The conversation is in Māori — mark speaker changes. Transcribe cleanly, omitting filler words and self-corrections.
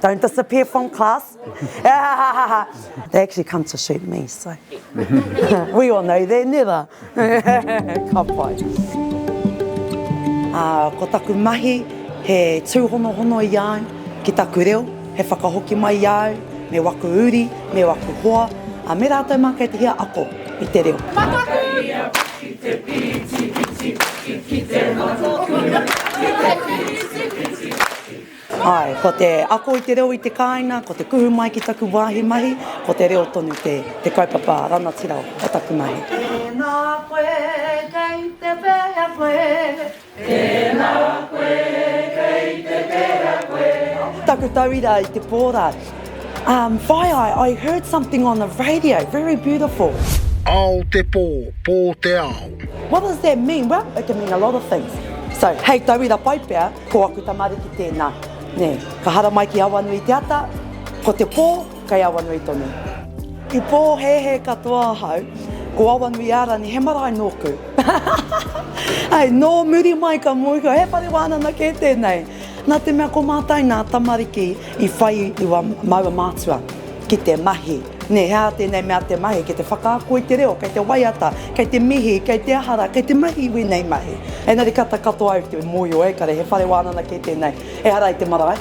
Speaker 1: Don't disappear from class. They actually come to shoot me, so we all know they're never. Ka pai. Ko taku mahi, he tūhonohono i au ki taku reo, he whakahoki mai i au, me waku uri, me waku hoa, me rātou mā kei te hia ako i te reo. Ai, ko te ako i te reo i te kāina, ko te kuhu mai ki taku wāhi mahi, ko te reo tonu te kaupapa ranatirau o taku mahi. Tēnā koe kei te pēhea koe, tēnā koe kei te pēhea koe. Taku tauira i te pōra. I heard something on the radio, very beautiful.
Speaker 2: Ao te pō, pō te ao.
Speaker 1: What does that mean? Well, it can mean a lot of things. So, hei tauira paipea, ko aku tamari ki tēnā. Ne, ka hara mai ki awanui te ata, ko te pō, kai awanui tonu. Ki pō he katoa hau, ko awanui ārani, he marae nōku. Hei, nō muri mai ka mūhio, he pari wānana ke tēnei. Nā te mea ko mātai nā tamariki i whai i wa maua mātua ki te mahi. Ne, hea tēnei mea te mahi, kei te whakaako i te reo, kei te waiata, kei te mihi, kei te ahara, kei te mahi iwi nei mahi. Engari kata katoa au te mūhio, kare he whare wānana ke tēnei. E hara i te marae.